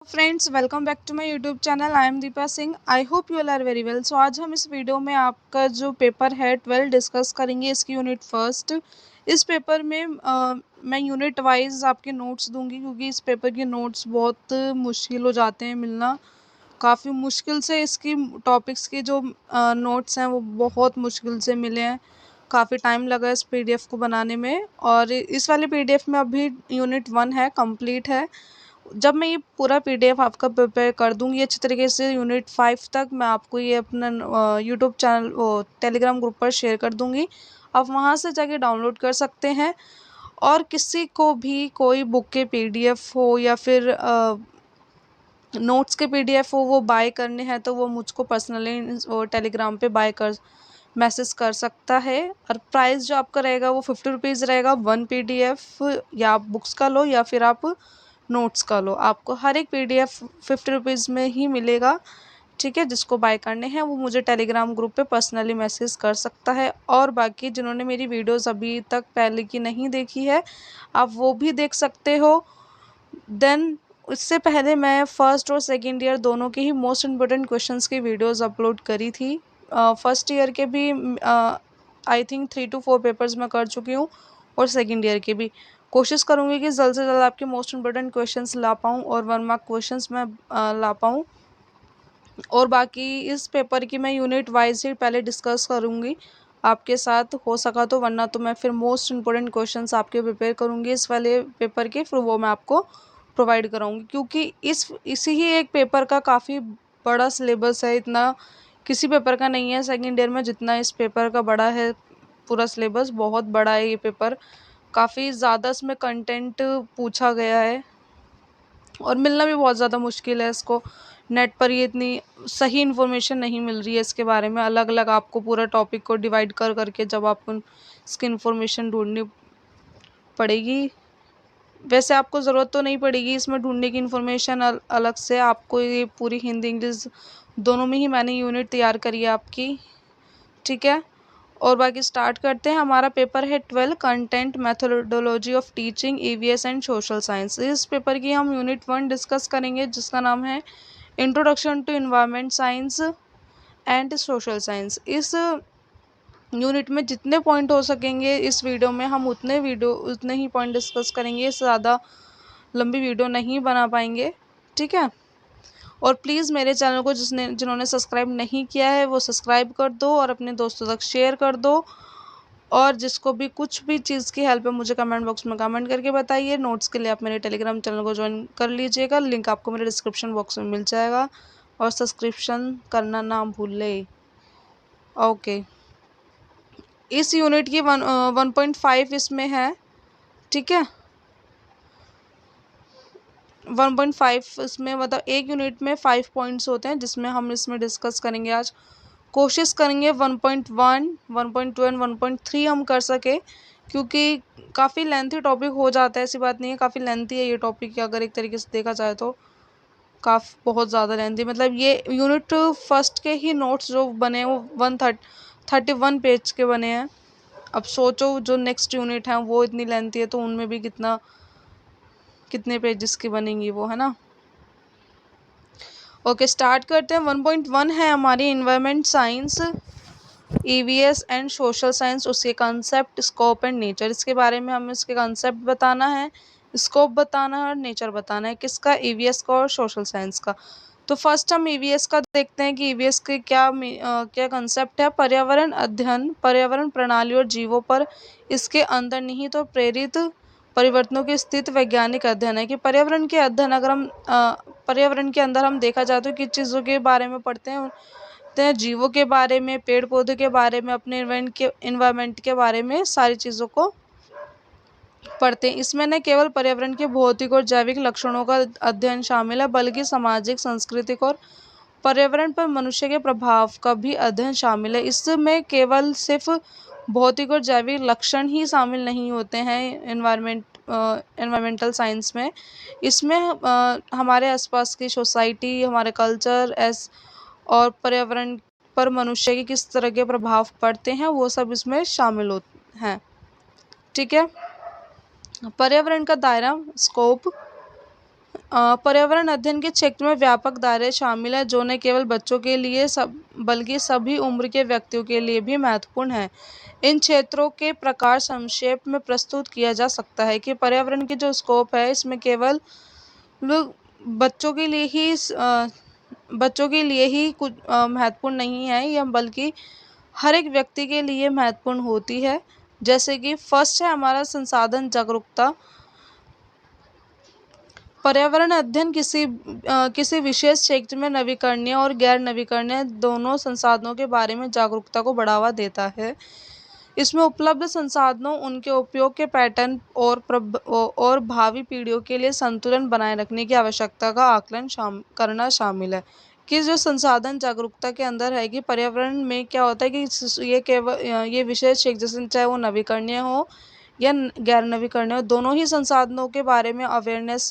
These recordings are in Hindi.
Friends, welcome back to my YouTube channel. I am Deepa Singh. I hope you all are very well. So आज हम इस वीडियो में आपका जो पेपर है 12 डिस्कस करेंगे, इसकी यूनिट फर्स्ट। इस पेपर में मैं यूनिट वाइज आपके नोट्स दूंगी, क्योंकि इस पेपर के नोट्स बहुत मुश्किल हो जाते हैं मिलना। काफ़ी मुश्किल से इसकी टॉपिक्स के जो नोट्स हैं वो बहुत मुश्किल से मिले हैं। काफ़ी टाइम लगा इस पीडीएफ को बनाने में, और इस वाले पीडीएफ में अभी यूनिट 1 है, कंप्लीट है। जब मैं ये पूरा पीडीएफ आपका प्रिपेयर कर दूंगी अच्छी तरीके से, यूनिट 5 तक मैं आपको ये अपना यूट्यूब चैनल टेलीग्राम ग्रुप पर शेयर कर दूंगी। आप वहाँ से जाके डाउनलोड कर सकते हैं। और किसी को भी कोई बुक के पीडीएफ हो या फिर नोट्स के पीडीएफ हो वो बाय करने हैं, तो वो मुझको पर्सनली टेलीग्राम पे बाय कर मैसेज कर सकता है। और प्राइस जो आपका रहेगा वो 50 रुपीज़ रहेगा 1 पीडीएफ। या आप बुक्स का लो या फिर आप नोट्स का लो, आपको हर एक पीडीएफ 50 रुपीज़ में ही मिलेगा। ठीक है, जिसको बाय करने हैं वो मुझे टेलीग्राम ग्रुप पे पर्सनली मैसेज कर सकता है। और बाकी जिन्होंने मेरी वीडियोस अभी तक पहले की नहीं देखी है, आप वो भी देख सकते हो। देन इससे पहले मैं फर्स्ट और सेकेंड ईयर दोनों के ही मोस्ट इम्पोर्टेंट क्वेश्चंस की वीडियोस अपलोड करी थी। फर्स्ट ईयर के भी आई थिंक 3 to 4 पेपर्स मैं कर चुकी हूँ, और सेकेंड ईयर के भी कोशिश करूँगी कि जल्द से जल्द आपके मोस्ट इम्पोर्टेंट क्वेश्चंस ला पाऊँ और 1 मार्क क्वेश्चंस मैं ला पाऊँ। और बाकी इस पेपर की मैं यूनिट वाइज ही पहले डिस्कस करूँगी आपके साथ, हो सका तो, वरना तो मैं फिर मोस्ट इम्पोर्टेंट क्वेश्चंस आपके प्रिपेयर करूँगी इस वाले पेपर के, फिर वो मैं आपको प्रोवाइड कराऊँगी। क्योंकि इसी ही एक पेपर का काफ़ी बड़ा सिलेबस है, इतना किसी पेपर का नहीं है सेकेंड ईयर में जितना इस पेपर का बड़ा है। पूरा सिलेबस बहुत बड़ा है ये पेपर, काफ़ी ज़्यादा इसमें कंटेंट पूछा गया है, और मिलना भी बहुत ज़्यादा मुश्किल है इसको। नेट पर ये इतनी सही इन्फॉर्मेशन नहीं मिल रही है इसके बारे में। अलग अलग आपको पूरा टॉपिक को डिवाइड कर करके जब आपको इसकी इन्फॉर्मेशन ढूंढनी पड़ेगी। वैसे आपको ज़रूरत तो नहीं पड़ेगी इसमें ढूंढने की इन्फॉर्मेशन अलग से। आपको ये पूरी हिंदी इंग्लिश दोनों में ही मैंने यूनिट तैयार करी है आपकी। ठीक है, और बाकी स्टार्ट करते हैं। हमारा पेपर है 12, content methodology of teaching, EVS and social science. इस पेपर की हम यूनिट 1 डिस्कस करेंगे, जिसका नाम है introduction to environment science and social science. इस यूनिट में जितने पॉइंट हो सकेंगे इस वीडियो में हम उतने ही पॉइंट डिस्कस करेंगे। इससे ज़्यादा लंबी वीडियो नहीं बना पाएंगे। ठीक है, और प्लीज़ मेरे चैनल को जिन्होंने सब्सक्राइब नहीं किया है वो सब्सक्राइब कर दो और अपने दोस्तों तक शेयर कर दो। और जिसको भी कुछ भी चीज़ की हेल्प है मुझे कमेंट बॉक्स में कमेंट करके बताइए। नोट्स के लिए आप मेरे टेलीग्राम चैनल को ज्वाइन कर लीजिएगा, लिंक आपको मेरे डिस्क्रिप्शन बॉक्स में मिल जाएगा। और सब्सक्रिप्शन करना ना भूलें। ओके, इस यूनिट की 1.5 इसमें है। ठीक है, 1.5 इसमें मतलब एक यूनिट में 5 पॉइंट्स होते हैं, जिसमें हम इसमें डिस्कस करेंगे आज। कोशिश करेंगे 1.1, 1.2 एंड 1.3 हम कर सके, क्योंकि काफ़ी लेंथी टॉपिक हो जाता है। ऐसी बात नहीं है, काफ़ी लेंथी है ये टॉपिक, अगर एक तरीके से देखा जाए तो काफ़ी बहुत ज़्यादा लेंथी। मतलब ये यूनिट फर्स्ट के ही नोट्स जो बने हैं वो 131 पेज के बने हैं। अब सोचो जो नेक्स्ट यूनिट है वो इतनी लेंथी है, तो उनमें भी कितने पेजेस की बनेंगी वो, है ना। ओके, स्टार्ट करते हैं। 1.1 है हमारी environment science, EVS and social science, उसके कंसेप्ट, स्कोप एंड नेचर। इसके बारे में हमें इसके कंसेप्ट बताना है, स्कोप बताना है और नेचर बताना है। किसका? ईवीएस का और सोशल साइंस का। तो फर्स्ट हम ईवीएस का देखते हैं कि ईवीएस के क्या कंसेप्ट है। पर्यावरण अध्ययन, पर्यावरण प्रणाली और जीवों पर इसके अंतर्निहित और प्रेरित परिवर्तनों की स्थित वैज्ञानिक अध्ययन है। कि पर्यावरण के अध्ययन, अगर हम पर्यावरण के अंदर हम देखा जाए तो किस चीज़ों के बारे में पढ़ते हैं जीवों के बारे में, पेड़ पौधों के बारे में, अपने इन्वायरमेंट के बारे में, सारी चीज़ों को पढ़ते हैं। इसमें न केवल पर्यावरण के भौतिक और जैविक लक्षणों का अध्ययन शामिल है, बल्कि सामाजिक, सांस्कृतिक और पर्यावरण पर मनुष्य के प्रभाव का भी अध्ययन शामिल है। इसमें केवल सिर्फ भौतिक और जैविक लक्षण ही शामिल नहीं होते हैं एनवायरमेंटल साइंस में। इसमें हमारे आसपास की सोसाइटी, हमारे कल्चर और पर्यावरण पर मनुष्य के किस तरह के प्रभाव पड़ते हैं वो सब इसमें शामिल होते हैं। ठीक है, पर्यावरण का दायरा, स्कोप। पर्यावरण अध्ययन के क्षेत्र में व्यापक दायरे शामिल है जो न केवल बच्चों के लिए बल्कि सभी उम्र के व्यक्तियों के लिए भी महत्वपूर्ण है। इन क्षेत्रों के प्रकार संक्षेप में प्रस्तुत किया जा सकता है कि पर्यावरण की जो स्कोप है इसमें केवल लोग बच्चों के लिए ही कुछ महत्वपूर्ण नहीं है, यह बल्कि हर एक व्यक्ति के लिए महत्वपूर्ण होती है। जैसे कि फर्स्ट है हमारा संसाधन जागरूकता। पर्यावरण अध्ययन किसी विशेष क्षेत्र में नवीकरणीय और गैर नवीकरणीय दोनों संसाधनों के बारे में जागरूकता को बढ़ावा देता है। इसमें उपलब्ध संसाधनों, उनके उपयोग के पैटर्न और भावी पीढ़ियों के लिए संतुलन बनाए रखने की आवश्यकता का आकलन करना शामिल है। कि जो संसाधन जागरूकता के अंदर है कि पर्यावरण में क्या होता है कि ये विशेष क्षेत्र जैसे चाहे वो नवीकरणीय हो या गैर नवीकरणीय हो, दोनों ही संसाधनों के बारे में अवेयरनेस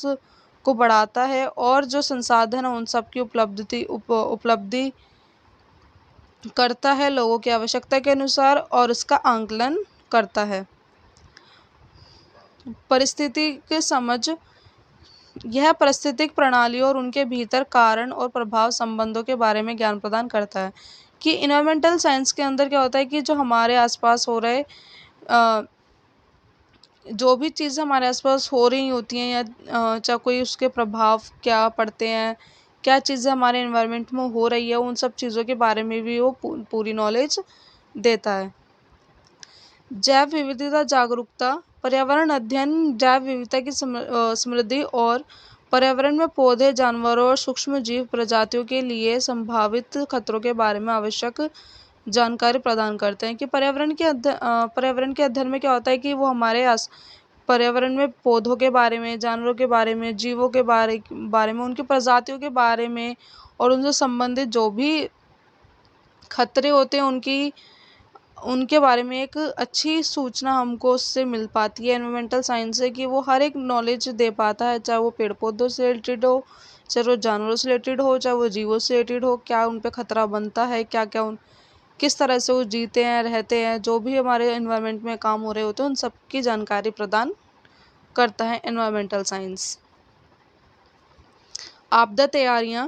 को बढ़ाता है और जो संसाधन है उन सब की उपलब्धि करता है लोगों की आवश्यकता के अनुसार और इसका आंकलन करता है। परिस्थिति की समझ, यह पारिस्थितिक प्रणालियों और उनके भीतर कारण और प्रभाव संबंधों के बारे में ज्ञान प्रदान करता है। कि इन्वायरमेंटल साइंस के अंदर क्या होता है कि जो हमारे आसपास हो रहे जो भी चीज़ें हमारे आसपास हो रही होती हैं या चाहे कोई उसके प्रभाव क्या पड़ते हैं, क्या चीज़ें हमारे एनवायरनमेंट में हो रही है, उन सब चीज़ों के बारे में भी वो पूरी नॉलेज देता है। जैव विविधता जागरूकता। पर्यावरण अध्ययन जैव विविधता की समृद्धि और पर्यावरण में पौधे, जानवरों और सूक्ष्म जीव प्रजातियों के लिए संभावित खतरों के बारे में आवश्यक जानकारी प्रदान करते हैं। कि पर्यावरण के अध्ययन में क्या होता है कि वो हमारे पर्यावरण में पौधों के बारे में, जानवरों के बारे में, जीवों के बारे में, उनकी प्रजातियों के बारे में और उनसे संबंधित जो भी खतरे होते हैं उनके बारे में एक अच्छी सूचना हमको उससे मिल पाती है एनवायरमेंटल साइंस से। कि वो हर एक नॉलेज दे पाता है, चाहे वो पेड़ पौधों से रिलेटेड हो, चाहे वो जानवरों से रिलेटेड हो, चाहे वो जीवों से रिलेटेड हो, क्या उन पे खतरा बनता है, किस तरह से वो जीते हैं, रहते हैं, जो भी हमारे एनवायरनमेंट में काम हो रहे होते हैं उन सब की जानकारी प्रदान करता है एनवायरमेंटल साइंस। आपदा तैयारियां।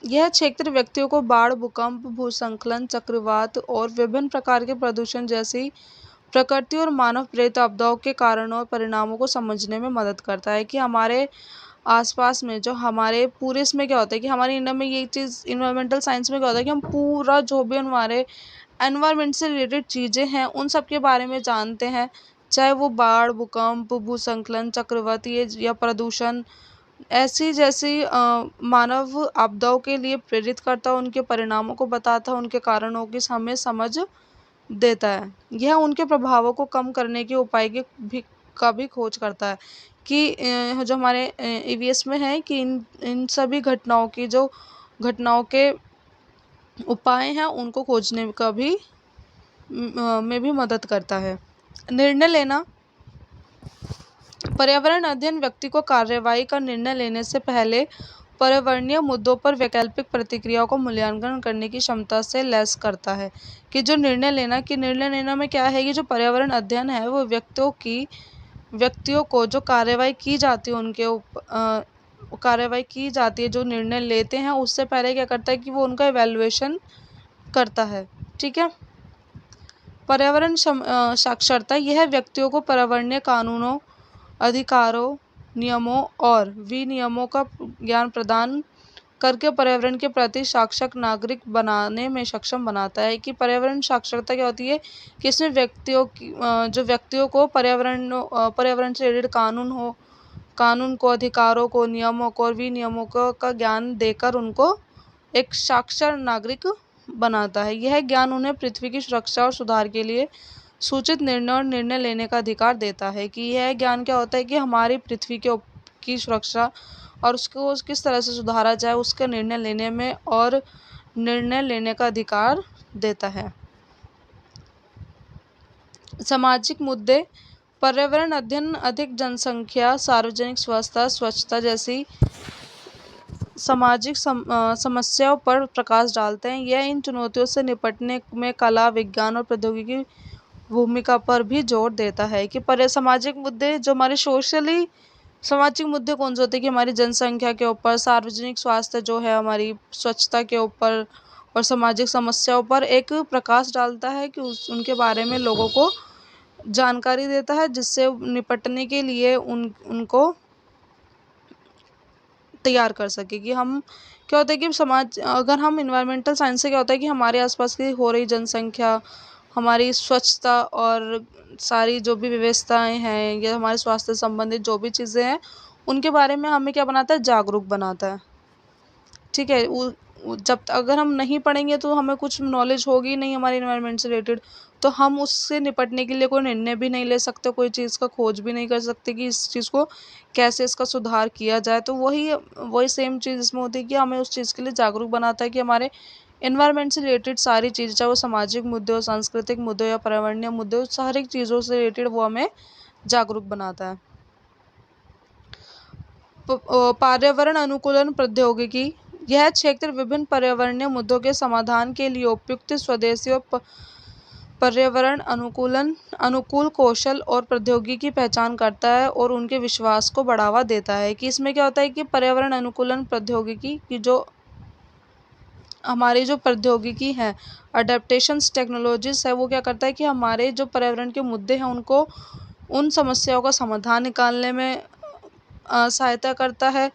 यह क्षेत्र व्यक्तियों को बाढ़, भूकंप, भूस्खलन, चक्रवात और विभिन्न प्रकार के प्रदूषण जैसी प्रकृति और मानव प्रेरित आपदाओं के कारणों और परिणामों को समझने में मदद करता है। कि हमारे आसपास में जो हमारे पूरे इसमें क्या होता है कि हमारे इंडिया में ये चीज़ इन्वायरमेंटल साइंस में क्या होता है कि हम पूरा जो भी हमारे एनवायरनमेंट से रिलेटेड चीज़ें हैं उन सब के बारे में जानते हैं, चाहे वो बाढ़, भूकंप, भूस्खलन, चक्रवात या प्रदूषण ऐसी जैसी मानव आपदाओं के लिए प्रेरित करता है, उनके परिणामों को बताता है, उनके कारणों की हमें समझ देता है। यह उनके प्रभावों को कम करने के उपाय का भी खोज करता है। कि जो हमारे ईवीएस में है कि इन सभी घटनाओं के उपाय हैं उनको खोजने का भी में भी मदद करता है। निर्णय लेना। पर्यावरण अध्ययन व्यक्ति को कार्यवाही का निर्णय लेने से पहले पर्यावरणीय मुद्दों पर वैकल्पिक प्रतिक्रियाओं को मूल्यांकन करने की क्षमता से लैस करता है। कि जो निर्णय लेना में क्या है कि जो पर्यावरण अध्ययन है वो व्यक्तियों को जो कार्यवाही की जाती है, जो निर्णय लेते हैं उससे पहले क्या करता है कि वो उनका इवैल्यूएशन करता है। ठीक है। पर्यावरण साक्षरता। यह व्यक्तियों को पर्यावरणीय कानूनों, अधिकारों, नियमों और विनियमों का ज्ञान प्रदान करके पर्यावरण के प्रति साक्षर नागरिक बनाने में सक्षम बनाता है। कि पर्यावरण साक्षरता क्या होती है कि इसमें व्यक्तियों को पर्यावरण से रिलेटेड कानून को, अधिकारों को, नियमों को और विनियमों का ज्ञान देकर उनको एक साक्षर नागरिक बनाता है। यह ज्ञान उन्हें पृथ्वी की सुरक्षा और सुधार के लिए सूचित निर्णय लेने का अधिकार देता है। कि यह ज्ञान क्या होता है कि हमारी पृथ्वी की सुरक्षा और उसको किस तरह से सुधारा जाए उसके निर्णय लेने में और निर्णय लेने का अधिकार देता है। सामाजिक मुद्दे। पर्यावरण अध्ययन अधिक जनसंख्या, सार्वजनिक स्वच्छता जैसी सामाजिक समस्याओं पर प्रकाश डालते हैं। यह इन चुनौतियों से निपटने में कला, विज्ञान और प्रौद्योगिकी भूमिका पर भी जोर देता है। कि सामाजिक मुद्दे जो हमारे सोशली सामाजिक मुद्दे कौन से होते हैं कि हमारी जनसंख्या के ऊपर, सार्वजनिक स्वास्थ्य जो है, हमारी स्वच्छता के ऊपर और सामाजिक समस्याओं पर एक प्रकाश डालता है कि उनके बारे में लोगों को जानकारी देता है, जिससे निपटने के लिए उनको तैयार कर सके। कि हम क्या होता है कि समाज, अगर हम इन्वायरमेंटल साइंस से क्या होता है कि हमारे आसपास की हो रही जनसंख्या, हमारी स्वच्छता और सारी जो भी व्यवस्थाएं हैं या हमारे स्वास्थ्य संबंधित जो भी चीज़ें हैं, उनके बारे में हमें क्या बनाता है, जागरूक बनाता है। ठीक है। अगर हम नहीं पढ़ेंगे तो हमें कुछ नॉलेज होगी नहीं हमारे इन्वायरमेंट से रिलेटेड, तो हम उससे निपटने के लिए कोई निर्णय भी नहीं ले सकते, कोई चीज़ का खोज भी नहीं कर सकते कि इस चीज़ को कैसे इसका सुधार किया जाए। तो वही वही सेम चीज़ इसमें होती है कि हमें उस चीज़ के लिए जागरूक बनाता है कि हमारे इन्वायरमेंट से रिलेटेड सारी चीज़ें, चाहे वो सामाजिक मुद्दे हो, सांस्कृतिक मुद्दे हो या पर्यावरणीय मुद्दे हो, सारी चीज़ों से रिलेटेड वो हमें जागरूक बनाता है। पर्यावरण अनुकूलन प्रौद्योगिकी, यह क्षेत्र विभिन्न पर्यावरणीय मुद्दों के समाधान के लिए उपयुक्त स्वदेशी और पर्यावरण अनुकूल कौशल और प्रौद्योगिकी की पहचान करता है और उनके विश्वास को बढ़ावा देता है। कि इसमें क्या होता है कि पर्यावरण अनुकूलन प्रौद्योगिकी की जो हमारी जो प्रौद्योगिकी है, अडेप्टेशंस टेक्नोलॉजीज है, वो क्या करता है कि हमारे जो पर्यावरण के मुद्दे हैं उनको, उन समस्याओं का समाधान निकालने में सहायता करता है।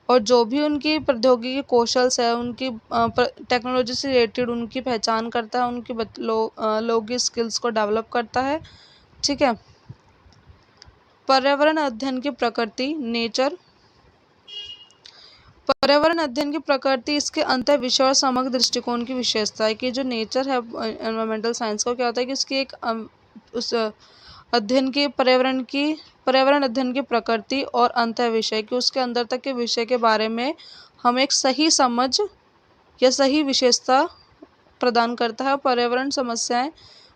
और जो भी उनकी प्रौद्योगिकी कौशल्स है, उनकी टेक्नोलॉजी से रिलेटेड उनकी पहचान करता है, उनकी लोगों की स्किल्स को डेवलप करता है। ठीक है। पर्यावरण अध्ययन की प्रकृति, नेचर। पर्यावरण अध्ययन की प्रकृति, इसके अंतर विषय और समग्र दृष्टिकोण की विशेषता है। कि जो नेचर है एनवायरमेंटल साइंस का, क्या होता है कि इसकी एक उस अध्ययन की पर्यावरण अध्ययन की प्रकृति और अंतर विषय, कि उसके अंदर तक के विषय के बारे में हम एक सही समझ या सही विशेषता प्रदान करता है। पर्यावरण समस्याएं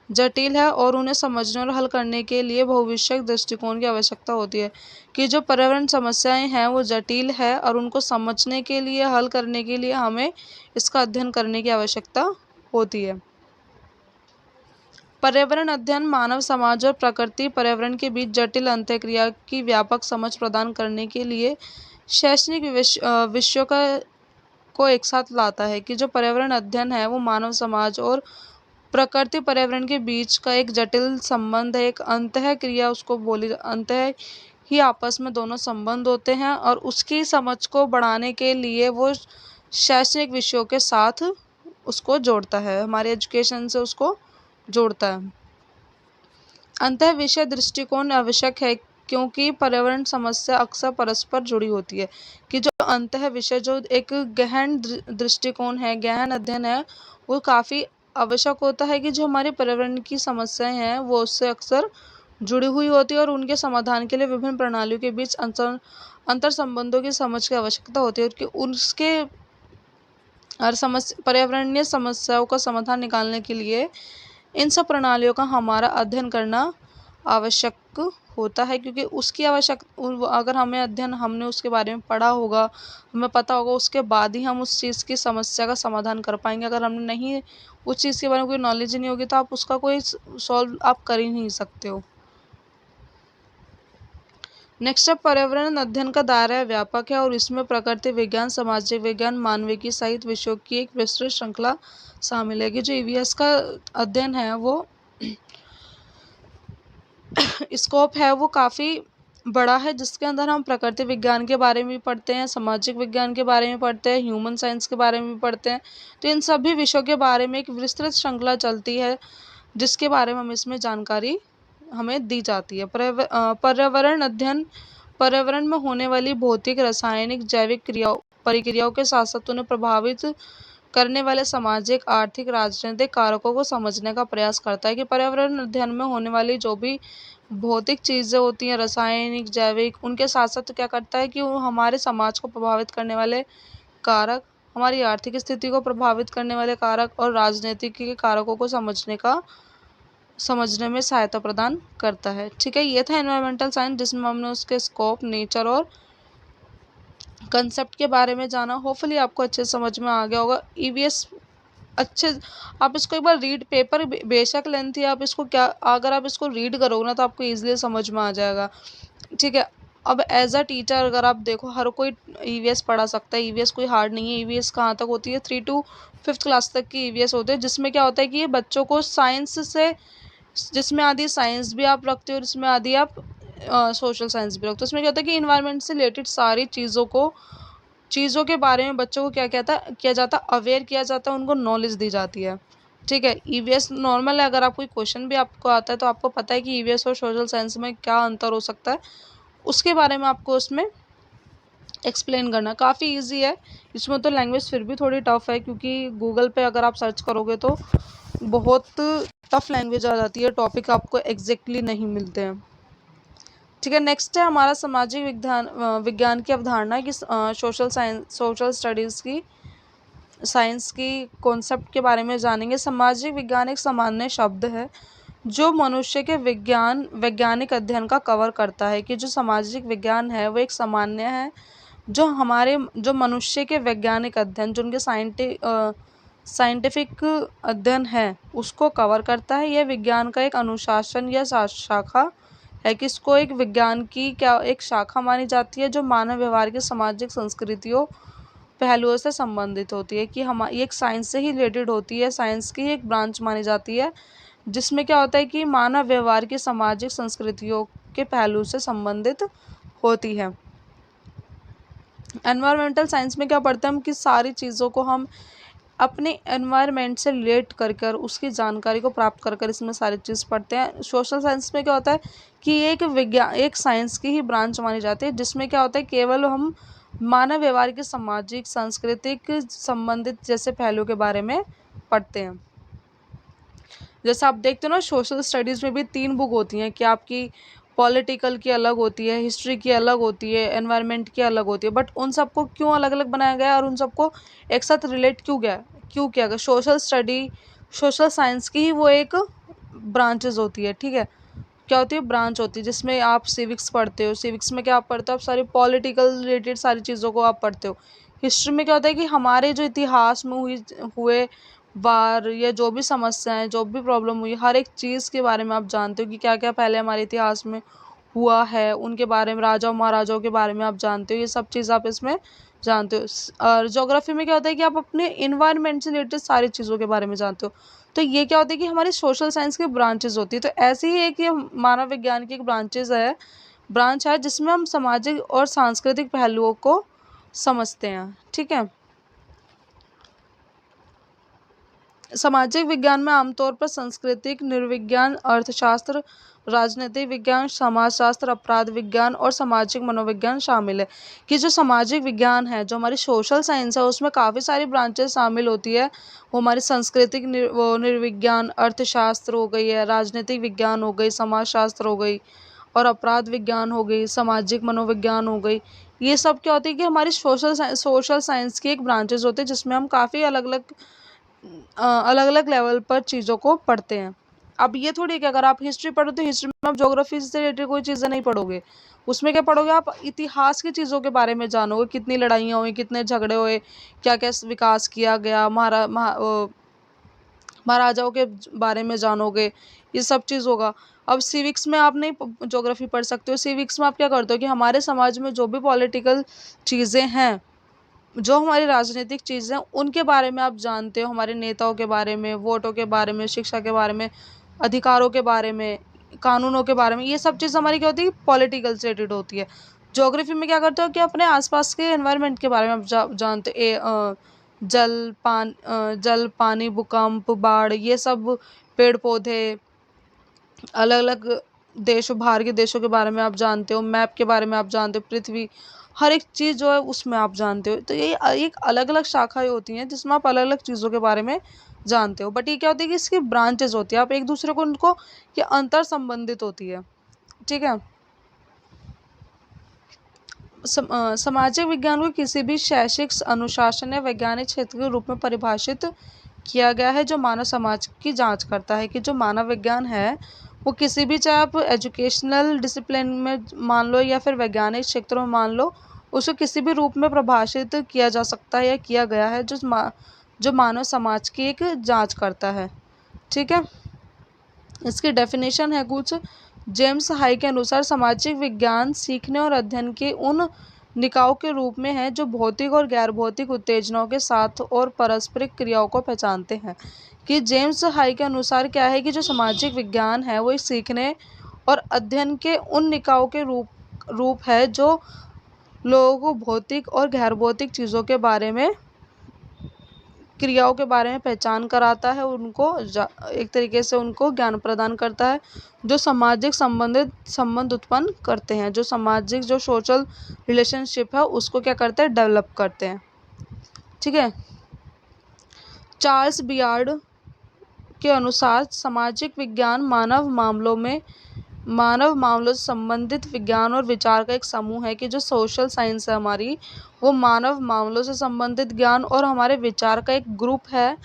जटिल है और उन्हें समझने और हल करने के लिए बहुविषयक दृष्टिकोण की आवश्यकता होती है। कि जो पर्यावरण समस्याएं हैं वो जटिल है और उनको समझने के लिए, हल करने के लिए हमें इसका अध्ययन करने की आवश्यकता होती है। पर्यावरण अध्ययन मानव समाज और प्रकृति पर्यावरण के बीच जटिल अंतःक्रिया की व्यापक समझ प्रदान करने के लिए शैक्षणिक विषयों को एक साथ लाता है। कि जो पर्यावरण अध्ययन है वो मानव समाज और प्रकृति पर्यावरण के बीच का एक जटिल संबंध है, एक अंतःक्रिया उसको बोली, अंतः ही आपस में दोनों संबंध होते हैं और उसकी समझ को बढ़ाने के लिए वो शैक्षणिक विषयों के साथ उसको जोड़ता है, हमारे एजुकेशन से उसको जोड़ता है। अंतः विषय दृष्टिकोण आवश्यक है क्योंकि पर्यावरण समस्या अक्सर परस्पर जुड़ी होती है। कि जो अंतः विषय, जो एक गहन दृष्टिकोण है, गहन अध्ययन है, वो काफ़ी आवश्यक होता है। कि जो हमारे पर्यावरण की समस्याएं हैं वो उससे अक्सर जुड़ी हुई होती है और उनके समाधान के लिए विभिन्न प्रणालियों के बीच अंतर संबंधों की समझ की आवश्यकता होती है। कि उसके हर पर्यावरणीय समस्याओं का समाधान निकालने के लिए इन सब प्रणालियों का हमारा अध्ययन करना आवश्यक होता है। क्योंकि उसकी अगर हमने उसके बारे में पढ़ा होगा, हमें पता होगा, उसके बाद ही हम उस चीज़ की समस्या का समाधान कर पाएंगे। अगर हमने नहीं, उस चीज़ के बारे में कोई नॉलेज ही नहीं होगी तो आप उसका कोई सॉल्व आप कर ही नहीं सकते हो। नेक्स्ट है पर्यावरण अध्ययन का दायरा व्यापक है और इसमें प्रकृति विज्ञान, सामाजिक विज्ञान, मानविकी सहित विषयों की एक विस्तृत श्रृंखला शामिल है। कि जो ईवीएस का अध्ययन है वो स्कोप है वो काफ़ी बड़ा है, जिसके अंदर हम प्रकृति विज्ञान के बारे में भी पढ़ते हैं, सामाजिक विज्ञान के बारे में पढ़ते हैं, ह्यूमन साइंस के बारे में भी पढ़ते हैं। तो इन सभी विषयों के बारे में एक विस्तृत श्रृंखला चलती है जिसके बारे में इसमें जानकारी हमें दी जाती है। पर्यावरण अध्ययन पर्यावरण में होने वाली भौतिक, रासायनिक, जैविक प्रक्रियाओं के साथ साथ उन्हें प्रभावित करने वाले सामाजिक, आर्थिक, राजनीतिक कारकों को समझने का प्रयास करता है। कि पर्यावरण अध्ययन में होने वाली जो भी भौतिक चीज़ें होती हैं, रासायनिक, जैविक, उनके साथ साथ क्या करता है कि वो हमारे समाज को प्रभावित करने वाले कारक, हमारी आर्थिक स्थिति को प्रभावित करने वाले कारक और राजनीतिक के कारकों को समझने में सहायता प्रदान करता है। ठीक है। ये था एनवायरमेंटल साइंस, जिसमें हमने उसके स्कोप, नेचर और कंसेप्ट के बारे में जाना। होपफुली आपको अच्छे समझ में आ गया होगा। ईवीएस अच्छे, आप इसको एक बार पेपर बेशक लेंथी है, आप इसको अगर आप इसको रीड करोगे ना तो आपको ईजिली समझ में आ जाएगा। ठीक है। अब एज अ टीचर अगर आप देखो, हर कोई ईवीएस पढ़ा सकता है। ईवीएस कोई हार्ड नहीं है। ईवीएस कहाँ तक होती है, 3 to 5th क्लास तक की ईवीएस होते हैं, जिसमें क्या होता है कि ये बच्चों को साइंस से, जिसमें आधी साइंस भी आप रखते हो, जिसमें आधी आप सोशल साइंस भी रखते हो। उसमें क्या होता है कि इन्वायरमेंट से रिलेटेड सारी चीज़ों के बारे में बच्चों को क्या कहता किया जाता, अवेयर किया जाता है, उनको नॉलेज दी जाती है। ठीक है, ईवीएस नॉर्मल है। अगर आप कोई क्वेश्चन भी आपको आता है तो आपको पता है कि ईवीएस और सोशल साइंस में क्या अंतर हो सकता है, उसके बारे में आपको उसमें एक्सप्लेन करना काफ़ी इजी है। इसमें तो लैंग्वेज फिर भी थोड़ी टफ है, क्योंकि गूगल पे अगर आप सर्च करोगे तो बहुत टफ लैंग्वेज आ जाती है, टॉपिक आपको एग्जैक्टली नहीं मिलते हैं। ठीक है, नेक्स्ट है हमारा सामाजिक विज्ञान की अवधारणा की, सोशल स्टडीज़ की, साइंस की कॉन्सेप्ट के बारे में जानेंगे। सामाजिक विज्ञान एक सामान्य शब्द है जो मनुष्य के वैज्ञानिक अध्ययन का कवर करता है। कि जो सामाजिक विज्ञान है वो एक सामान्य है जो मनुष्य के वैज्ञानिक अध्ययन, जो उनके साइंटिफिक अध्ययन है, उसको कवर करता है। यह विज्ञान का एक अनुशासन या शाखा है कि इसको एक विज्ञान की एक शाखा मानी जाती है जो मानव व्यवहार के सामाजिक संस्कृतियों पहलुओं से संबंधित होती है। कि ये एक साइंस से ही रिलेटेड होती है, साइंस की एक ब्रांच मानी जाती है, जिसमें क्या होता है कि मानव व्यवहार की सामाजिक संस्कृतियों के पहलू से संबंधित होती है। एनवायरमेंटल साइंस में क्या पढ़ते हैं हम, कि सारी चीज़ों को हम अपने एनवायरनमेंट से रिलेट कर उसकी जानकारी को प्राप्त कर इसमें सारी चीज़ पढ़ते हैं। सोशल साइंस में क्या होता है कि एक साइंस की ही ब्रांच मानी जाती है, जिसमें क्या होता है केवल हम मानव व्यवहार के सामाजिक सांस्कृतिक संबंधित जैसे पहलुओं के बारे में पढ़ते हैं। जैसे आप देखते हो ना, सोशल स्टडीज़ में भी 3 बुक होती हैं, कि आपकी पॉलिटिकल की अलग होती है, हिस्ट्री की अलग होती है, एनवायरनमेंट की अलग होती है। बट उन सबको क्यों अलग अलग बनाया गया और उन सबको एक साथ रिलेट क्यों किया गया? सोशल साइंस की ही वो एक ब्रांचेज होती है। ठीक है, क्या होती है, ब्रांच होती है, जिसमें आप सिविक्स पढ़ते हो। सिविक्स में क्या आप पढ़ते हो, आप सारी पॉलिटिकल रिलेटेड सारी चीज़ों को आप पढ़ते हो। हिस्ट्री में क्या होता है कि हमारे जो इतिहास में हुए वार या जो भी समस्याएं, जो भी प्रॉब्लम हुई, हर एक चीज़ के बारे में आप जानते हो कि क्या क्या पहले हमारे इतिहास में हुआ है, उनके बारे में, राजाओं महाराजाओं के बारे में आप जानते हो। ये सब चीज़ आप इसमें जानते हो। और ज्योग्राफी में क्या होता है कि आप अपने इन्वायरमेंट से रिलेटेड सारी चीज़ों के बारे में जानते हो। तो ये क्या होता है कि हमारी सोशल साइंस की ब्रांचेज होती है। तो ऐसे ही एक ये मानव विज्ञान की एक ब्रांच है जिसमें हम सामाजिक और सांस्कृतिक पहलुओं को समझते हैं। ठीक है, सामाजिक विज्ञान में आमतौर पर सांस्कृतिक, नृविज्ञान, अर्थशास्त्र, राजनीतिक विज्ञान, समाजशास्त्र, अपराध विज्ञान और सामाजिक मनोविज्ञान शामिल है। कि जो सामाजिक विज्ञान है, जो हमारी सोशल साइंस है, उसमें काफ़ी सारी ब्रांचेस शामिल होती है। वो हमारी सांस्कृतिक नृविज्ञान, अर्थशास्त्र हो गई है, राजनीतिक विज्ञान हो गई, समाजशास्त्र हो गई और अपराध विज्ञान हो गई, सामाजिक मनोविज्ञान हो गई। ये सब क्या होती है कि हमारी सोशल साइंस की एक ब्रांचेज होती है, जिसमें हम काफ़ी अलग अलग लेवल पर चीज़ों को पढ़ते हैं। अब ये थोड़ी कि अगर आप हिस्ट्री पढ़ो तो हिस्ट्री में आप ज्योग्राफी से रिलेटेड कोई चीज़ें नहीं पढ़ोगे। उसमें क्या पढ़ोगे, आप इतिहास की चीज़ों के बारे में जानोगे, कितनी लड़ाइयाँ हुई, कितने झगड़े हुए, क्या क्या विकास किया गया, महाराजाओं के बारे में जानोगे, ये सब चीज़ होगा। अब सिविक्स में आप नहीं ज्योग्राफी पढ़ सकते हो। सिविक्स में आप क्या करते हो कि हमारे समाज में जो भी पॉलिटिकल चीज़ें हैं, जो हमारी राजनीतिक चीज़ें हैं, उनके बारे में आप जानते हो, हमारे नेताओं के बारे में, वोटों के बारे में, शिक्षा के बारे में, अधिकारों के बारे में, कानूनों के बारे में। ये सब चीज़ हमारी क्या होती है, पॉलिटिकल से रिलेटेड होती है। ज्योग्राफी में क्या करते हो कि अपने आसपास के एनवायरनमेंट के बारे में आप जानते हो। जल, पानी, भूकंप, बाढ़, ये सब, पेड़ पौधे, अलग अलग बाहर के देशों के बारे में आप जानते हो, मैप के बारे में आप जानते हो, पृथ्वी, हर एक चीज़ जो है उसमें आप जानते हो। तो ये एक अलग अलग शाखाएं होती हैं जिसमें आप अलग अलग चीज़ों के बारे में जानते हो। बट ये क्या होती है कि इसकी ब्रांचेज होती है, आप एक दूसरे को उनको ये अंतर संबंधित होती है। ठीक है, सामाजिक विज्ञान को किसी भी शैक्षिक अनुशासन या वैज्ञानिक क्षेत्र के रूप में परिभाषित किया गया है जो मानव समाज की जांच करता है। कि जो मानव विज्ञान है वो किसी भी, चाहे आप एजुकेशनल डिसिप्लिन में मान लो या फिर वैज्ञानिक क्षेत्रों में मान लो, उसको किसी भी रूप में परिभाषित किया जा सकता है या किया गया है जो मानव समाज की एक जांच करता है। ठीक है, इसकी डेफिनेशन है कुछ, जेम्स हाई के अनुसार सामाजिक विज्ञान सीखने और अध्ययन के उन निकायों के रूप में है जो भौतिक और गैर भौतिक उत्तेजनाओं के साथ और पारस्परिक क्रियाओं को पहचानते हैं। कि जेम्स हाई के अनुसार क्या है कि जो सामाजिक विज्ञान है वो इस सीखने और अध्ययन के उन निकायों के रूप है जो लोगों को भौतिक और गैर भौतिक चीज़ों के बारे में, क्रियाओं के बारे में पहचान कराता है, उनको एक तरीके से उनको ज्ञान प्रदान करता है, जो सामाजिक संबंध उत्पन्न करते हैं, जो सामाजिक जो सोशल रिलेशनशिप है उसको क्या करते हैं, डेवलप करते हैं। ठीक है। चार्ल्स बियार्ड के अनुसार सामाजिक विज्ञान मानव मामलों से संबंधित विज्ञान और विचार का एक समूह है। कि जो सोशल साइंस है हमारी, वो मानव मामलों से संबंधित ज्ञान और हमारे विचार का एक ग्रुप है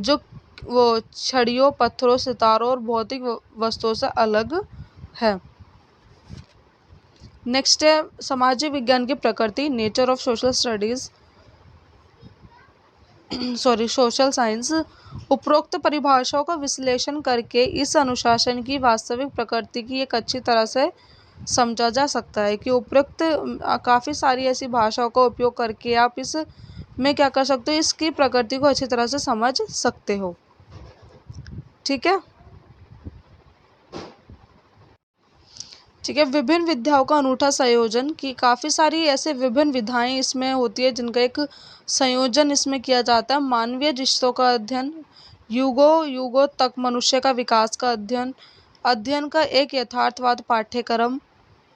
जो वो छड़ियों, पत्थरों, सितारों और भौतिक वस्तुओं से अलग है। नेक्स्ट है सामाजिक विज्ञान की प्रकृति, nature of social studies social science. उपरोक्त परिभाषाओं का विश्लेषण करके इस अनुशासन की वास्तविक प्रकृति की एक अच्छी तरह से समझा जा सकता है। कि उपरोक्त काफ़ी सारी ऐसी भाषाओं का उपयोग करके आप इस में क्या कर सकते हो, इसकी प्रकृति को अच्छी तरह से समझ सकते हो। ठीक है। ठीक है। विभिन्न विद्याओं का अनूठा संयोजन, की काफ़ी सारी ऐसे विभिन्न विधाएं इसमें होती है जिनका एक संयोजन इसमें किया जाता है। मानवीय रिश्तों का अध्ययन, युगों युगों तक मनुष्य का विकास का अध्ययन का एक यथार्थवाद पाठ्यक्रम,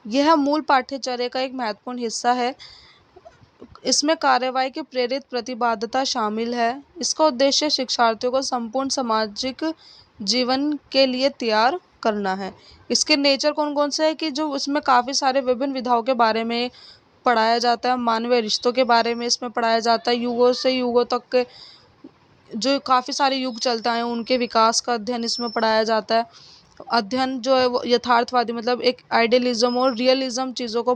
यह मूल पाठ्यचर्या का एक महत्वपूर्ण हिस्सा है। इसमें कार्यवाही की प्रेरित प्रतिबद्धता शामिल है। इसका उद्देश्य शिक्षार्थियों को संपूर्ण सामाजिक जीवन के लिए तैयार करना है। इसके नेचर कौन कौन से है कि जो इसमें काफ़ी सारे विभिन्न विधाओं के बारे में पढ़ाया जाता है, मानवीय रिश्तों के बारे में इसमें पढ़ाया जाता है, युगों से युगों तक के जो काफ़ी सारे युग चलता है उनके विकास का अध्ययन इसमें पढ़ाया जाता है। अध्ययन जो है वो यथार्थवादी मतलब एक आइडियलिज्म और रियलिज्म चीज़ों को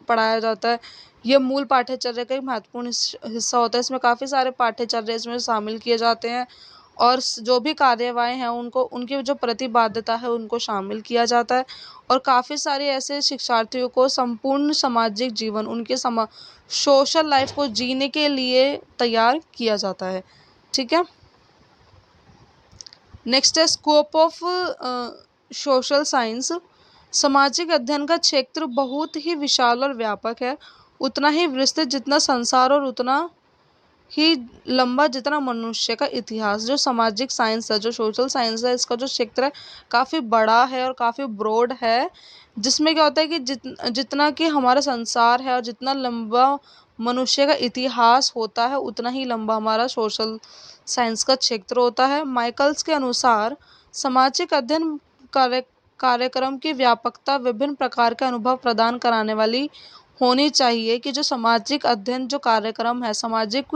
पढ़ाया जाता है। ये मूल पाठ्यचर्या का एक महत्वपूर्ण हिस्सा होता है। इसमें काफ़ी सारे पाठ्यचर्या इसमें शामिल किए जाते हैं और जो भी कार्यवाही हैं उनको उनकी जो प्रतिबद्धता है उनको शामिल किया जाता है। और काफ़ी सारे ऐसे शिक्षार्थियों को संपूर्ण सामाजिक जीवन उनके सोशल लाइफ को जीने के लिए तैयार किया जाता है। ठीक है। नेक्स्ट है स्कोप ऑफ सोशल साइंस। सामाजिक अध्ययन का क्षेत्र बहुत ही विशाल और व्यापक है, उतना ही विस्तृत जितना संसार और उतना ही लंबा जितना मनुष्य का इतिहास। जो सामाजिक साइंस है, जो सोशल साइंस है, इसका जो क्षेत्र है काफ़ी बड़ा है और काफ़ी ब्रॉड है। जिसमें क्या होता है कि जितना कि हमारा संसार है और जितना लंबा मनुष्य का इतिहास होता है उतना ही लंबा हमारा सोशल साइंस का क्षेत्र होता है। माइकल्स के अनुसार सामाजिक अध्ययन कार्यक्रम की व्यापकता विभिन्न प्रकार के अनुभव प्रदान कराने वाली होनी चाहिए। कि जो सामाजिक अध्ययन जो कार्यक्रम है, सामाजिक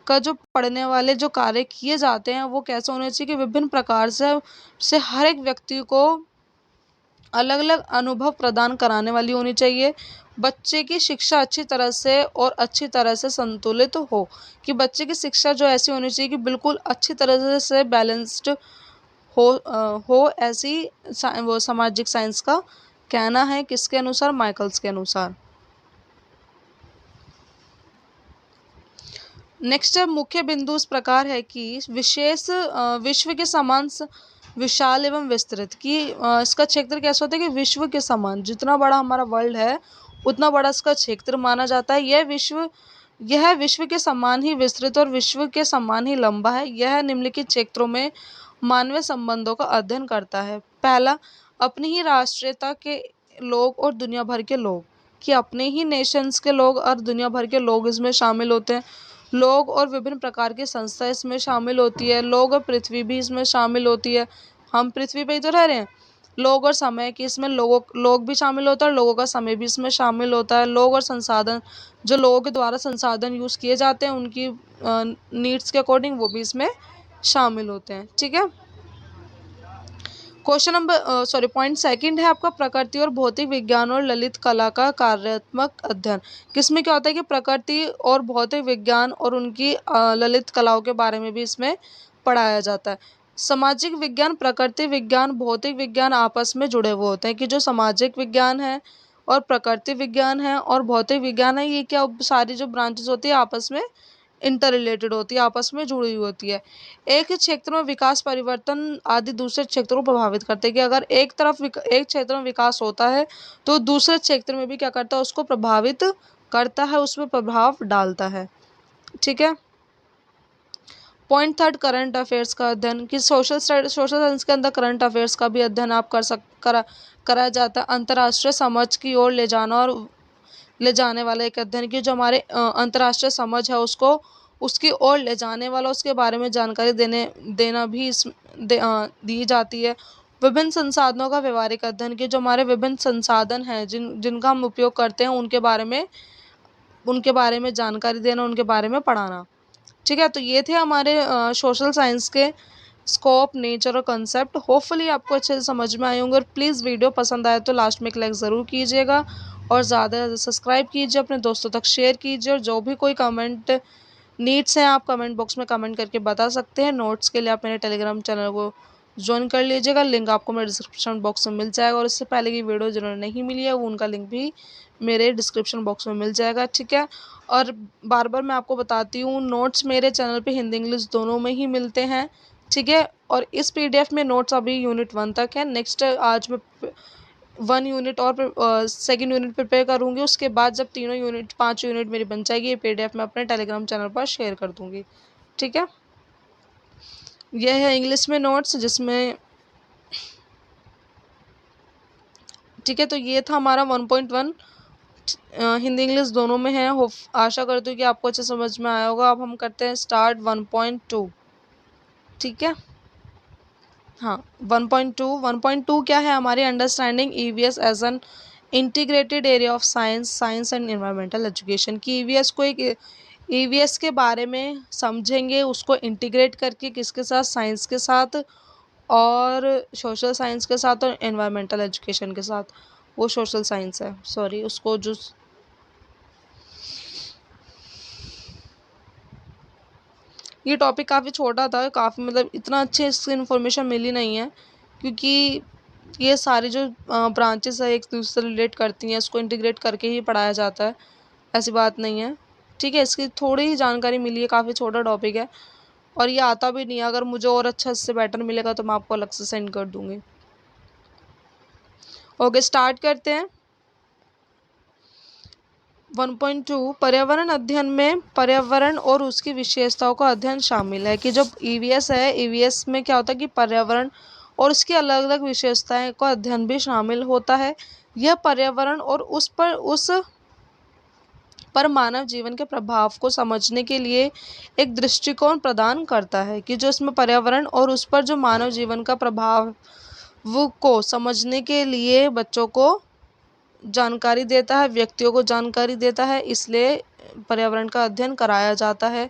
का जो पढ़ने वाले जो कार्य किए जाते हैं वो कैसे होने चाहिए कि विभिन्न प्रकार से हर एक व्यक्ति को अलग अलग अनुभव प्रदान कराने वाली होनी चाहिए। बच्चे की शिक्षा अच्छी तरह से और अच्छी तरह से संतुलित हो। कि बच्चे की शिक्षा जो ऐसी होनी चाहिए कि बिल्कुल अच्छी तरह से बैलेंस्ड हो ऐसी वो सामाजिक साइंस का कहना है। किसके अनुसार? माइकल्स के अनुसार। नेक्स्ट है मुख्य बिंदु इस प्रकार है कि विश्व के समान विशाल एवं विस्तृत। कि इसका क्षेत्र कैसा होता है कि विश्व के समान, जितना बड़ा हमारा वर्ल्ड है उतना बड़ा इसका क्षेत्र माना जाता है। यह विश्व के समान ही विस्तृत और विश्व के समान ही लंबा है। यह निम्नलिखित क्षेत्रों में मानवीय संबंधों का अध्ययन करता है। पहला, अपनी ही राष्ट्रीयता के लोग और दुनिया भर के लोग। कि अपने ही नेशंस के लोग और दुनिया भर के लोग इसमें शामिल होते हैं। लोग और विभिन्न प्रकार की संस्था इसमें शामिल होती है। लोग और पृथ्वी भी इसमें शामिल होती है। हम पृथ्वी पे ही तो रह रहे हैं। लोग और समय की इसमें लोग भी शामिल होता है, लोगों का समय भी इसमें शामिल होता है। लोग और संसाधन, जो लोगों के द्वारा संसाधन यूज़ किए जाते हैं उनकी नीड्स के अकॉर्डिंग वो भी इसमें शामिल होते हैं। ठीक है। पॉइंट सेकंड है आपका प्रकृति और भौतिक विज्ञान और ललित कला का कार्यात्मक अध्ययन। किसमें क्या होता है कि प्रकृति और भौतिक विज्ञान और उनकी ललित कलाओं के बारे में भी इसमें पढ़ाया जाता है। सामाजिक विज्ञान, प्रकृति विज्ञान, भौतिक विज्ञान आपस में जुड़े हुए होते हैं कि जो सामाजिक विज्ञान है और प्रकृति विज्ञान है और भौतिक विज्ञान है, ये क्या सारी जो ब्रांचेस होती है आपस में इंटर रिलेटेड होती है, आपस में जुड़ी हुई होती है। एक ही क्षेत्र में विकास, परिवर्तन आदि दूसरे क्षेत्रों को प्रभावित करते हैं कि अगर एक तरफ एक क्षेत्र में विकास होता है तो दूसरे क्षेत्र में भी क्या करता है, उसको प्रभावित करता है, उसमें प्रभाव डालता है। ठीक है। पॉइंट थर्ड, करंट अफेयर्स का अध्ययन कि सोशल साइंस के अंदर करंट अफेयर्स का भी अध्ययन आप कराया जाता है। अंतर्राष्ट्रीय समझ की ओर ले जाना और ले जाने वाला एक अध्ययन की जो हमारे अंतर्राष्ट्रीय समझ है उसको उसकी ओर ले जाने वाला, उसके बारे में जानकारी देना भी दी जाती है। विभिन्न संसाधनों का व्यवहारिक अध्ययन की जो हमारे विभिन्न संसाधन हैं जिनका हम उपयोग करते हैं उनके बारे में जानकारी देना, उनके बारे में पढ़ाना। ठीक है। तो ये थे हमारे सोशल साइंस के स्कोप, नेचर और कंसेप्ट। होपफुली आपको अच्छे से समझ में आए होंगे और प्लीज़ वीडियो पसंद आए तो लास्ट में एक लाइक ज़रूर कीजिएगा और ज़्यादा से सब्सक्राइब कीजिए, अपने दोस्तों तक शेयर कीजिए और जो भी कोई कमेंट नीड्स हैं आप कमेंट बॉक्स में कमेंट करके बता सकते हैं। नोट्स के लिए आप मेरे टेलीग्राम चैनल को ज्वाइन कर लीजिएगा, लिंक आपको मेरे डिस्क्रिप्शन बॉक्स में मिल जाएगा और इससे पहले की वीडियो जिन्होंने नहीं मिली है वो उनका लिंक भी मेरे डिस्क्रिप्शन बॉक्स में मिल जाएगा। ठीक है। और बार बार मैं आपको बताती हूँ, नोट्स मेरे चैनल पे हिंदी इंग्लिश दोनों में ही मिलते हैं। ठीक है। और इस पीडीएफ में नोट्स अभी यूनिट 1 तक है। नेक्स्ट आज मैं 1 यूनिट और सेकंड यूनिट प्रिपेयर करूँगी। उसके बाद जब तीनों यूनिट 5 यूनिट मेरी बन जाएगी, ये पीडीएफ मैं अपने टेलीग्राम चैनल पर शेयर कर दूँगी। ठीक है। यह है इंग्लिश में नोट्स जिसमें, ठीक है, तो ये था हमारा 1.1 हिंदी इंग्लिश दोनों में है। होप आशा करती हूँ कि आपको अच्छे समझ में आया होगा। अब हम करते हैं स्टार्ट 1.2। ठीक है। हाँ, 1.2 क्या है हमारी understanding EVS as an integrated area of science and environmental education की ईवीएस को एक ईवीएस के बारे में समझेंगे, उसको इंटीग्रेट करके किसके साथ, साइंस के साथ और सोशल साइंस के साथ और एनवायरमेंटल एजुकेशन के साथ। वो सोशल साइंस है, सॉरी, उसको जो ये टॉपिक काफ़ी छोटा था, काफ़ी मतलब इतना अच्छे इससे इन्फॉर्मेशन मिली नहीं है क्योंकि ये सारी जो ब्रांचेस है एक दूसरे से रिलेट करती हैं, इसको इंटीग्रेट करके ही पढ़ाया जाता है, ऐसी बात नहीं है। ठीक है। इसकी थोड़ी ही जानकारी मिली है, काफ़ी छोटा टॉपिक है और ये आता भी नहीं है। अगर मुझे और अच्छा इससे बेटर मिलेगा तो मैं आपको अलग से सेंड कर दूँगी। ओके, स्टार्ट करते हैं। 1.2 पर्यावरण अध्ययन में पर्यावरण और उसकी विशेषताओं का अध्ययन शामिल है कि जब ईवीएस है, ईवीएस में क्या होता है कि पर्यावरण और उसकी अलग अलग विशेषताएं का अध्ययन भी शामिल होता है। यह पर्यावरण और उस पर मानव जीवन के प्रभाव को समझने के लिए एक दृष्टिकोण प्रदान करता है कि जो इसमें पर्यावरण और उस पर जो मानव जीवन का प्रभाव वो को समझने के लिए बच्चों को जानकारी देता है, व्यक्तियों को जानकारी देता है, इसलिए पर्यावरण का अध्ययन कराया जाता है।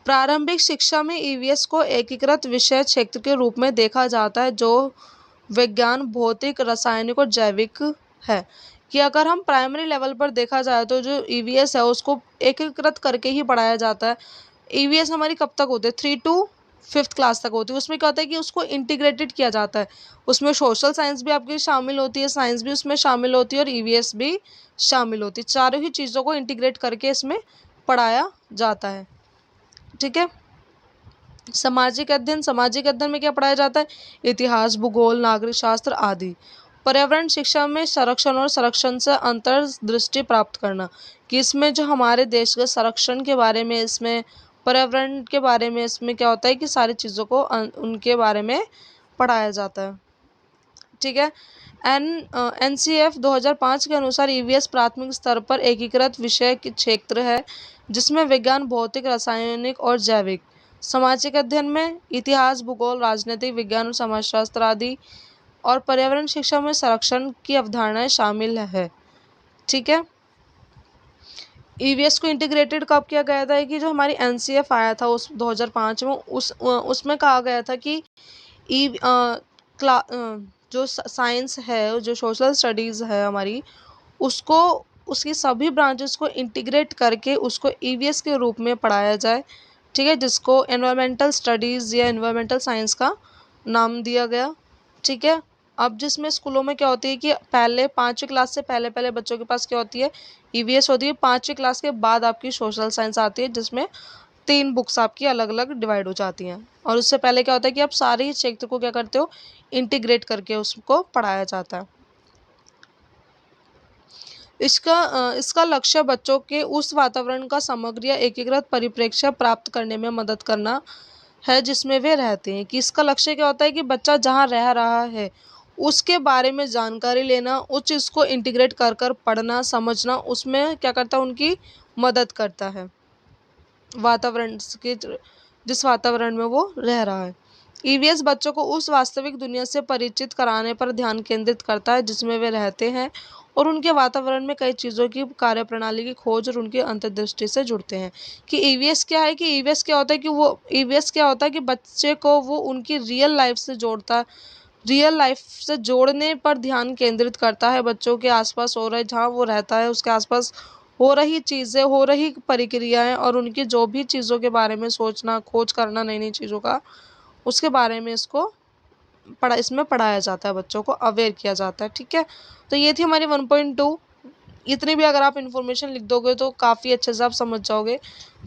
प्रारंभिक शिक्षा में ईवीएस को एकीकृत विषय क्षेत्र के रूप में देखा जाता है जो विज्ञान, भौतिक, रासायनिक और जैविक है। कि अगर हम प्राइमरी लेवल पर देखा जाए तो जो ईवीएस है उसको एकीकृत करके ही पढ़ाया जाता है। ईवीएस हमारी कब तक होती है, 3 to 5th क्लास तक होती है। उसमें क्या होता है कि उसको इंटीग्रेटेड किया जाता है, उसमें सोशल साइंस भी आपकी शामिल होती है, साइंस भी उसमें शामिल होती है और ईवीएस भी शामिल होती है। चारों ही चीज़ों को इंटीग्रेट करके इसमें पढ़ाया जाता है। ठीक है। सामाजिक अध्ययन में क्या पढ़ाया जाता है, इतिहास, भूगोल, नागरिक शास्त्र आदि। पर्यावरण शिक्षा में संरक्षण और संरक्षण से अंतर्दृष्टि प्राप्त करना कि इसमें जो हमारे देश के संरक्षण के बारे में, इसमें पर्यावरण के बारे में इसमें क्या होता है कि सारी चीज़ों को उनके बारे में पढ़ाया जाता है। ठीक है। एनसीएफ 2005 के अनुसार ईवीएस प्राथमिक स्तर पर एकीकृत विषय क्षेत्र है जिसमें विज्ञान, भौतिक, रासायनिक और जैविक। सामाजिक अध्ययन में इतिहास, भूगोल, राजनीतिक विज्ञान और समाजशास्त्र आदि और पर्यावरण शिक्षा में संरक्षण की अवधारणाएं शामिल है। ठीक है। ईवीएस को इंटीग्रेटेड कब किया गया था कि जो हमारी एनसीएफ आया था उस 2005 में उसमें कहा गया था कि जो साइंस है, जो सोशल स्टडीज़ है हमारी, उसको उसकी सभी ब्रांचेस को इंटीग्रेट करके उसको ईवीएस के रूप में पढ़ाया जाए ठीक है, जिसको एनवायरमेंटल स्टडीज़ या एनवायरमेंटल साइंस का नाम दिया गया। ठीक है, अब जिसमें स्कूलों में क्या होती है कि पहले 5वीं क्लास से पहले पहले बच्चों के पास क्या होती है, ईवीएस होती है। 5वीं क्लास के बाद आपकी सोशल साइंस आती है, जिसमें 3 बुक्स आपकी अलग अलग डिवाइड हो जाती हैं। और उससे पहले क्या होता है कि आप सारे ही क्षेत्र को क्या करते हो, इंटीग्रेट करके उसको पढ़ाया जाता है। इसका लक्ष्य बच्चों के उस वातावरण का समग्र या एकीकृत परिप्रेक्ष्य प्राप्त करने में मदद करना है जिसमें वे रहते हैं। कि इसका लक्ष्य क्या होता है कि बच्चा जहाँ रह रहा है उसके बारे में जानकारी लेना, उस चीज़ को इंटीग्रेट कर कर पढ़ना समझना, उसमें क्या करता है, उनकी मदद करता है वातावरण के, जिस वातावरण में वो रह रहा है। ईवीएस बच्चों को उस वास्तविक दुनिया से परिचित कराने पर ध्यान केंद्रित करता है जिसमें वे रहते हैं, और उनके वातावरण में कई चीज़ों की कार्यप्रणाली की खोज और उनकी अंतर्दृष्टि से जुड़ते हैं। कि ईवीएस क्या है, कि ईवीएस क्या होता है, कि वो ईवीएस क्या होता है कि बच्चे को वो उनकी रियल लाइफ से जोड़ता है, रियल लाइफ से जोड़ने पर ध्यान केंद्रित करता है। बच्चों के आसपास हो रहे, जहाँ वो रहता है उसके आसपास हो रही चीज़ें, हो रही प्रक्रियाएं, और उनकी जो भी चीज़ों के बारे में सोचना, खोज करना नई नई चीज़ों का, उसके बारे में इसमें पढ़ाया जाता है, बच्चों को अवेयर किया जाता है। ठीक है, तो ये थी हमारी 1.2। इतनी भी अगर आप इन्फॉर्मेशन लिख दोगे तो काफ़ी अच्छे से आप समझ जाओगे।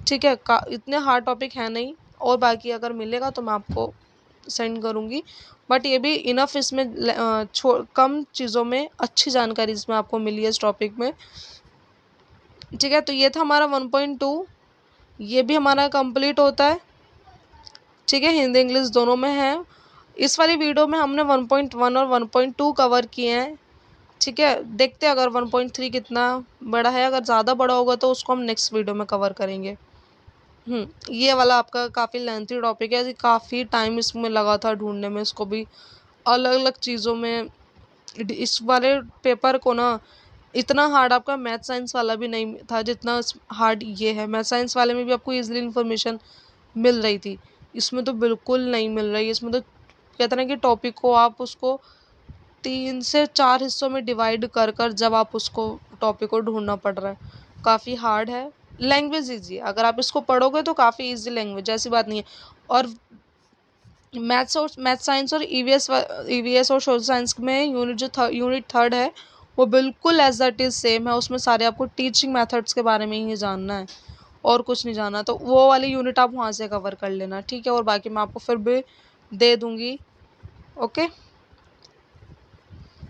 ठीक है, इतने हार्ड टॉपिक है नहीं, और बाकी अगर मिलेगा तो मैं आपको सेंड करूँगी। बट ये भी इनफ, इसमें कम चीज़ों में अच्छी जानकारी इसमें आपको मिली है इस टॉपिक में। ठीक है, तो ये था हमारा 1.2, ये भी हमारा कंप्लीट होता है। ठीक है, हिंदी इंग्लिश दोनों में है। इस वाली वीडियो में हमने 1.1 और 1.2 कवर किए हैं। ठीक है, देखते हैं अगर 1.3 कितना बड़ा है, अगर ज़्यादा बड़ा होगा तो उसको हम नेक्स्ट वीडियो में कवर करेंगे। ये वाला आपका काफ़ी लेंथी टॉपिक है, काफ़ी टाइम इसमें लगा था ढूंढने में, इसको भी अलग अलग चीज़ों में। इस वाले पेपर को ना इतना हार्ड आपका मैथ साइंस वाला भी नहीं था जितना हार्ड ये है। मैथ साइंस वाले में भी आपको इजीली इन्फॉर्मेशन मिल रही थी, इसमें तो बिल्कुल नहीं मिल रही। इसमें तो कहते ना कि टॉपिक को आप उसको 3 से 4 हिस्सों में डिवाइड कर कर जब आप उसको टॉपिक को ढूंढना पड़ रहा है, काफ़ी हार्ड है। लैंग्वेज ईजी, अगर आप इसको पढ़ोगे तो काफ़ी ईजी लैंग्वेज, ऐसी बात नहीं है। और मैथ साइंस और ईवीएस और सोशल साइंस में यूनिट थर्ड है, वो बिल्कुल एज इट इज़ सेम है। उसमें सारे आपको टीचिंग मेथड्स के बारे में ही जानना है और कुछ नहीं जानना, तो वो वाली यूनिट आप वहाँ से कवर कर लेना। ठीक है, और बाकी मैं आपको फिर भी दे दूँगी। ओके,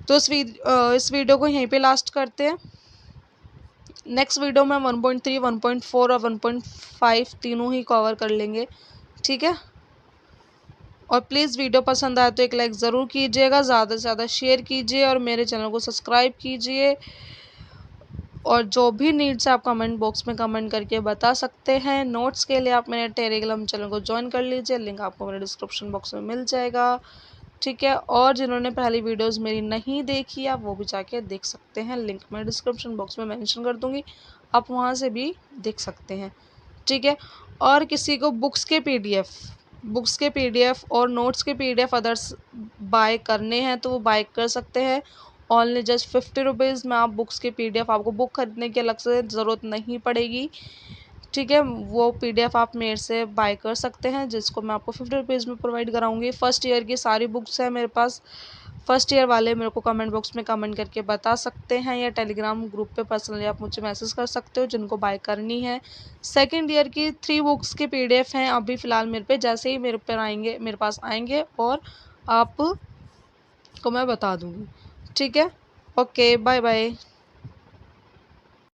तो इस वीडियो को यहीं पे लास्ट करते हैं। नेक्स्ट वीडियो में 1.3, 1.4 और 1.5 तीनों ही कवर कर लेंगे। ठीक है, और प्लीज़ वीडियो पसंद आए तो एक लाइक ज़रूर कीजिएगा, ज़्यादा से ज़्यादा शेयर कीजिए और मेरे चैनल को सब्सक्राइब कीजिए। और जो भी नीड्स है आप कमेंट बॉक्स में कमेंट करके बता सकते हैं। नोट्स के लिए आप मेरे टेलीग्राम चैनल को ज्वाइन कर लीजिए, लिंक आपको मेरे डिस्क्रिप्शन बॉक्स में मिल जाएगा। ठीक है, और जिन्होंने पहली वीडियोस मेरी नहीं देखी आप वो भी जाके देख सकते हैं, लिंक मैं डिस्क्रिप्शन बॉक्स में मेंशन कर दूंगी, आप वहाँ से भी देख सकते हैं। ठीक है, और किसी को बुक्स के पीडीएफ और नोट्स के पीडीएफ अदर्स बाय करने हैं तो वो बाय कर सकते हैं। ओनली जस्ट 50 रुपीज़ में आप बुक्स के पीडीएफ, आपको बुक खरीदने की अलग से ज़रूरत नहीं पड़ेगी। ठीक है, वो पीडीएफ आप मेरे से बाय कर सकते हैं, जिसको मैं आपको 50 रुपीज़ में प्रोवाइड कराऊंगी। फर्स्ट ईयर की सारी बुक्स हैं मेरे पास। फर्स्ट ईयर वाले मेरे को कमेंट बॉक्स में कमेंट करके बता सकते हैं, या टेलीग्राम ग्रुप पे पर्सनली आप मुझे मैसेज कर सकते हो जिनको बाय करनी है। सेकेंड ईयर की 3 बुक्स के पीडीएफ हैं अभी फ़िलहाल मेरे पे, जैसे ही मेरे पास आएंगे और आपको मैं बता दूँगी। ठीक है, ओके, बाय बाय।